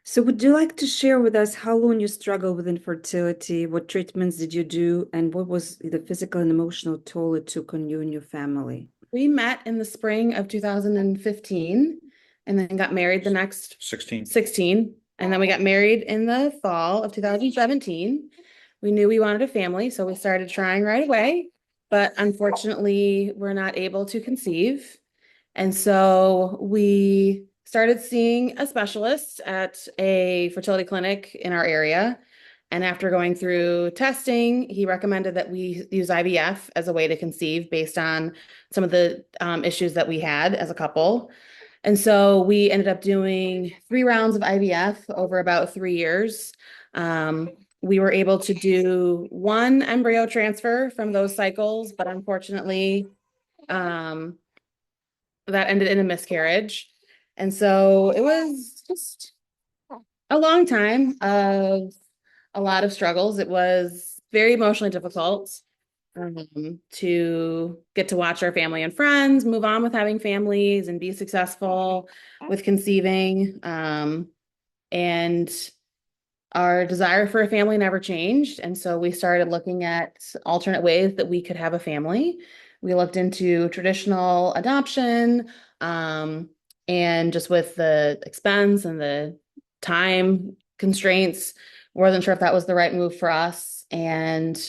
So would you like to share with us how long you struggled with infertility? What treatments did you do? And what was the physical and emotional toll it took on you and your family? We met in the spring of 2015 and then got married the next 16. And then we got married in the fall of 2017. We knew we wanted a family, so we started trying right away. But unfortunately, we're not able to conceive. And so we started seeing a specialist at a fertility clinic in our area. And after going through testing, he recommended that we use IVF as a way to conceive based on some of the issues that we had as a couple. And so we ended up doing 3 rounds of IVF over about 3 years. We were able to do one embryo transfer from those cycles, but unfortunately, um, that ended in a miscarriage. And so it was just a long time of a lot of struggles. It was very emotionally difficult to get to watch our family and friends move on with having families and be successful with conceiving. And our desire for a family never changed. And so we started looking at alternate ways that we could have a family. We looked into traditional adoption, and just with the expense and the time constraints, wasn't sure if that was the right move for us. And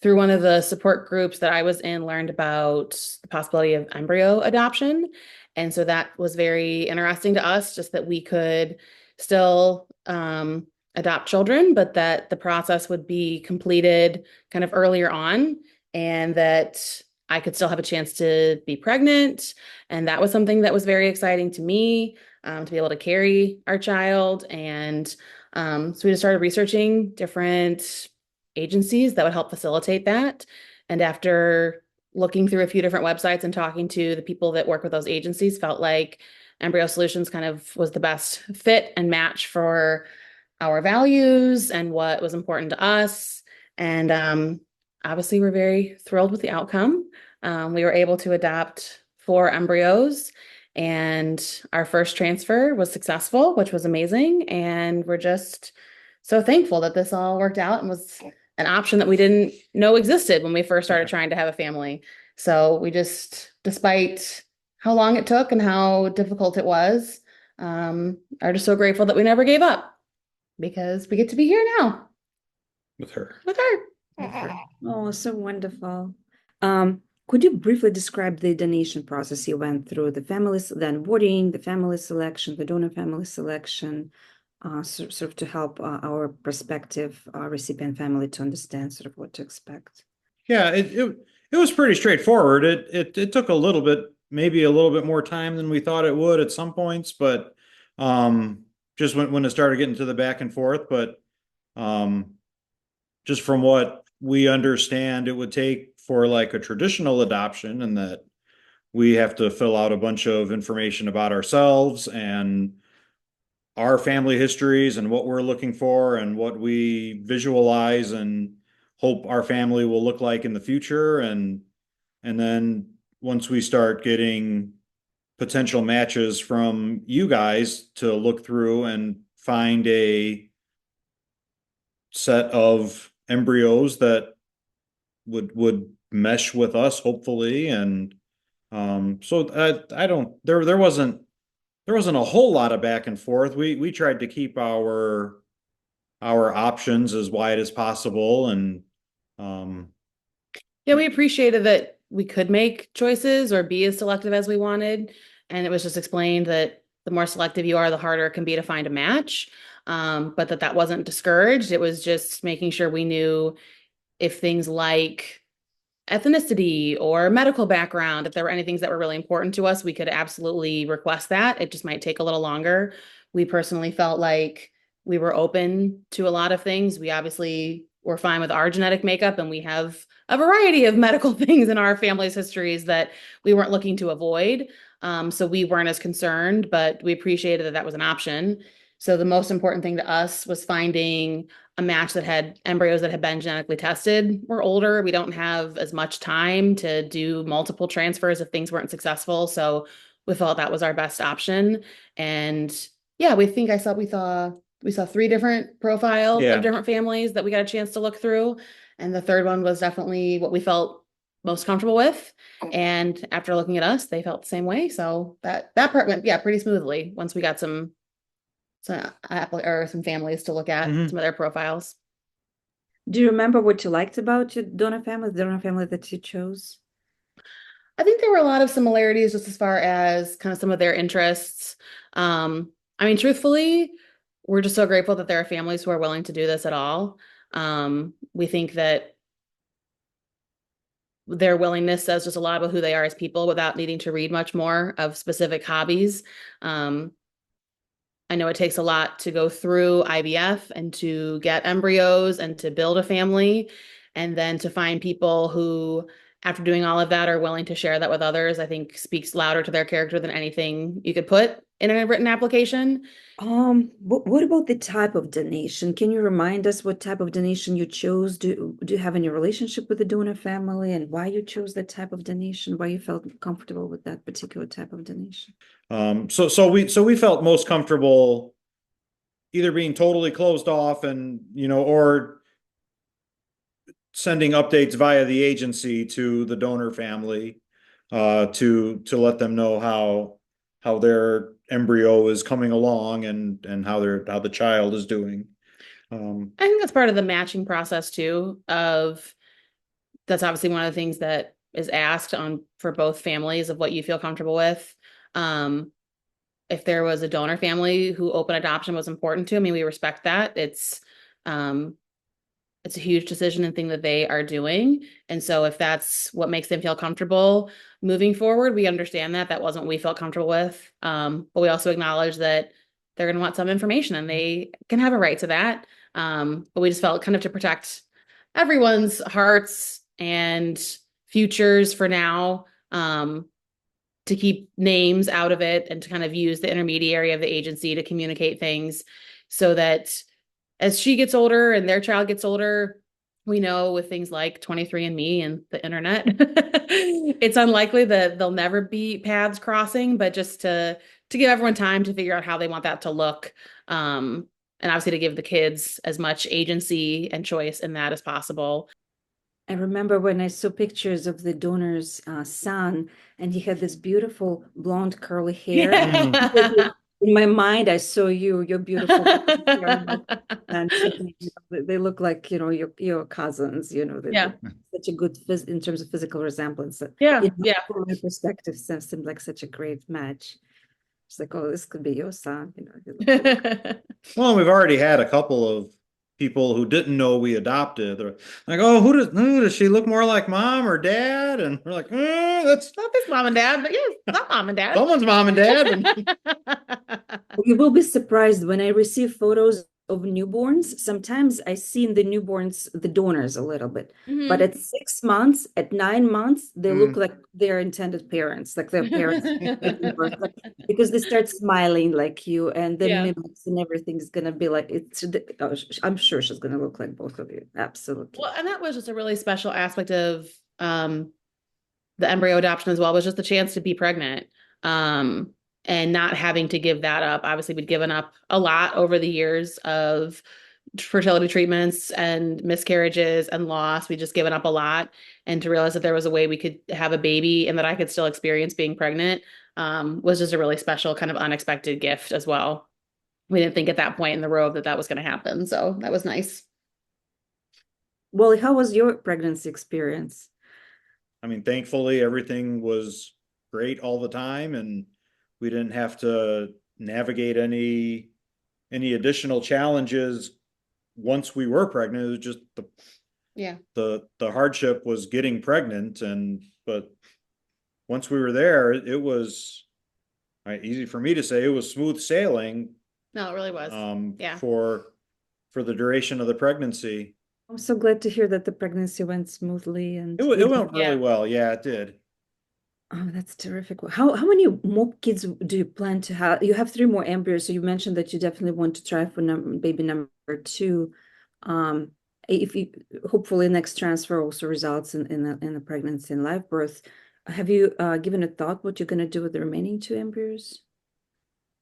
through one of the support groups that I was in, learned about the possibility of embryo adoption. And so that was very interesting to us, just that we could still adopt children, but that the process would be completed kind of earlier on, and that I could still have a chance to be pregnant. And that was something that was very exciting to me, to be able to carry our child. And so we just started researching different agencies that would help facilitate that. And after looking through a few different websites and talking to the people that work with those agencies, felt like Embryo Solutions kind of was the best fit and match for our values and what was important to us. And obviously, we're very thrilled with the outcome. We were able to adopt 4 embryos, and our first transfer was successful, which was amazing. And we're just so thankful that this all worked out and was an option that we didn't know existed when we first started trying to have a family. So we just, despite how long it took and how difficult it was, are just so grateful that we never gave up, because we get to be here now with her. with her. With her. Oh, so wonderful. Could you briefly describe the donation process you went through, the families, then onboarding, the family selection, the donor family selection, sort of to help our prospective recipient family to understand sort of what to expect? Yeah, it was pretty straightforward. It took a little bit, maybe a little bit more time than we thought it would at some points, but just when it started getting to the back and forth, but um, just from what we understand, it would take for like a traditional adoption, and that we have to fill out a bunch of information about ourselves and our family histories and what we're looking for and what we visualize and hope our family will look like in the future. And then once we start getting potential matches from you guys to look through and find a set of embryos that would mesh with us, hopefully. And so I don't there wasn't a whole lot of back and forth. We tried to keep our options as wide as possible, and um, Yeah, we appreciated that we could make choices or be as selective as we wanted. And it was just explained that the more selective you are, the harder it can be to find a match. But that wasn't discouraged. It was just making sure we knew if things like ethnicity or medical background, if there were any things that were really important to us, we could absolutely request that. It just might take a little longer. We personally felt like we were open to a lot of things. We obviously were fine with our genetic makeup, and we have a variety of medical things in our family's histories that we weren't looking to avoid. So we weren't as concerned, but we appreciated that that was an option. So the most important thing to us was finding a match that had embryos that had been genetically tested. We're older. We don't have as much time to do multiple transfers if things weren't successful. So we felt that was our best option. And yeah, we saw we saw 3 different profiles Yeah. of different families that we got a chance to look through. And the third one was definitely what we felt most comfortable with. And after looking at us, they felt the same way. So that part went, yeah, pretty smoothly once we got some or some families to look at Mhm. some of their profiles. Do you remember what you liked about your donor family, the donor family that you chose? I think there were a lot of similarities just as far as kind of some of their interests. I mean, truthfully, we're just so grateful that there are families who are willing to do this at all. We think that their willingness says just a lot about who they are as people without needing to read much more of specific hobbies. Um, I know it takes a lot to go through IVF and to get embryos and to build a family, and then to find people who, after doing all of that, are willing to share that with others, I think speaks louder to their character than anything you could put in a written application. What about the type of donation? Can you remind us what type of donation you chose? Do you have any relationship with the donor family and why you chose that type of donation? Why you felt comfortable with that particular type of donation? So we felt most comfortable either being totally closed off and, or sending updates via the agency to the donor family, to let them know how their embryo is coming along and how the child is doing. I think that's part of the matching process too, of that's obviously one of the things that is asked on for both families of what you feel comfortable with. Um, if there was a donor family who open adoption was important to, I mean, we respect that. Um, it's a huge decision and thing that they are doing. And so if that's what makes them feel comfortable moving forward, we understand that. That wasn't what we felt comfortable with. But we also acknowledge that they're going to want some information and they can have a right to that. But we just felt kind of to protect everyone's hearts and futures for now, to keep names out of it and to kind of use the intermediary of the agency to communicate things so that as she gets older and their child gets older, we know with things like 23andMe and the internet, it's unlikely that there'll never be paths crossing, but just to give everyone time to figure out how they want that to look. And obviously to give the kids as much agency and choice in that as possible. I remember when I saw pictures of the donor's son, and he had this beautiful blonde curly hair. Yeah. In my mind, I saw your beautiful blonde hair, and they look like your cousins. They Yeah. look such a good in terms of physical resemblance. Yeah. Yeah. From my perspective, seemed like such a great match. It's like, oh, this could be your son. Well, we've already had a couple of people who didn't know we adopted. They're like, "Oh, who does she look more like, mom or dad?" And we're like, "That's Not this mom and dad, but yes, not mom and dad. someone's mom and dad." And You will be surprised when I receive photos of newborns. Sometimes I see in the newborns the donors a little bit, but Mhm. at 6 months, at 9 months, they look Mm. like their intended parents, like their parents giving birth, because they start smiling like you, and the Yeah. mimics and everything's gonna be like I'm sure she's gonna look like both of you. Absolutely. Well, and that was just a really special aspect of the embryo adoption as well, was just the chance to be pregnant. And not having to give that up. Obviously, we'd given up a lot over the years of fertility treatments and miscarriages and loss. We'd just given up a lot. And to realize that there was a way we could have a baby and that I could still experience being pregnant, was just a really special kind of unexpected gift as well. We didn't think at that point in the road that that was going to happen. So that was nice. Well, how was your pregnancy experience? I mean, thankfully, everything was great all the time, and we didn't have to navigate any additional challenges once we were pregnant. It was just Yeah. the hardship was getting pregnant, but once we were there, it was easy for me to say. It was smooth sailing, No, it really was. Yeah. for the duration of the pregnancy. I'm so glad to hear that the pregnancy went smoothly and It went really well. Yeah, it did. Oh, that's terrific. How many more kids do you plan to have? You have 3 more embryos, so you mentioned that you definitely want to try for baby number 2. Um, if you hopefully next transfer also results in a pregnancy and live birth. Have you given a thought what you're going to do with the remaining 2 embryos?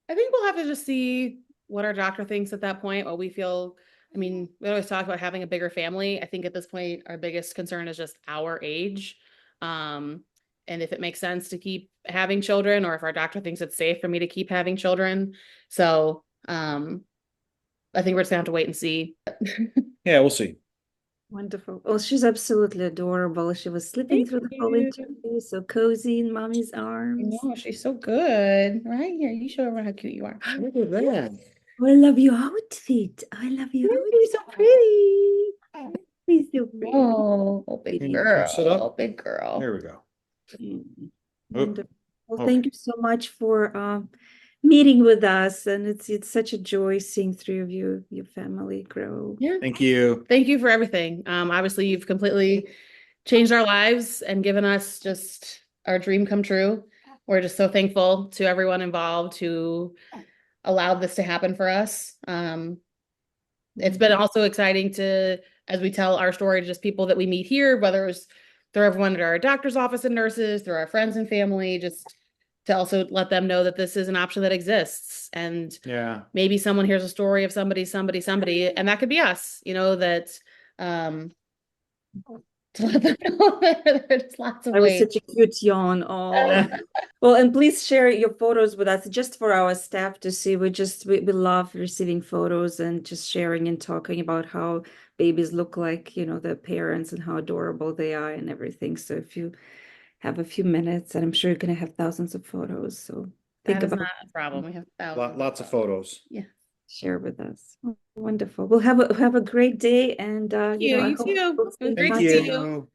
I think we'll have to just see what our doctor thinks at that point, what we feel. I mean, we always talk about having a bigger family. I think at this point, our biggest concern is just our age. And if it makes sense to keep having children, or if our doctor thinks it's safe for me to keep having children. So, I think we're just gonna have to wait and see. Yeah, we'll see. Wonderful. Oh, she's absolutely adorable. She was sleeping Thank through the whole you. interview, so cozy in mommy's I arms. know, she's so good. Right here, you show everyone how cute you are. Look at that. Oh, I love your outfit. I love your You're outfit. so pretty. He's so pretty. Oh, big Can you sit up? girl, big girl. There we go. Mm, Oh, wonderful. Well, okay. thank you so much for meeting with us, and it's such a joy seeing three of you, your family grow. Yeah. Thank you. Thank you for everything. Obviously you've completely changed our lives and given us just our dream come true. We're just so thankful to everyone involved who allowed this to happen for us. It's been also exciting to, as we tell our story to just people that we meet here, whether it was through everyone at our doctor's office and nurses, through our friends and family, just to also let them know that this is an option that exists. And Yeah. maybe someone hears a story of somebody, and that could be us, that to let them know that there's lots of That was ways. such a cute yawn. Oh, well, and please share your photos with us just for our staff to see. We love receiving photos and just sharing and talking about how babies look like, their parents and how adorable they are and everything. So if you have a few minutes, and I'm sure you're gonna have thousands of photos. So think That is about not a problem. We have thousands. Lots of photos. Yeah. share with us. Oh, wonderful. Well, have a great day, and You I you hope too. we'll It stay was in great to touch. see you.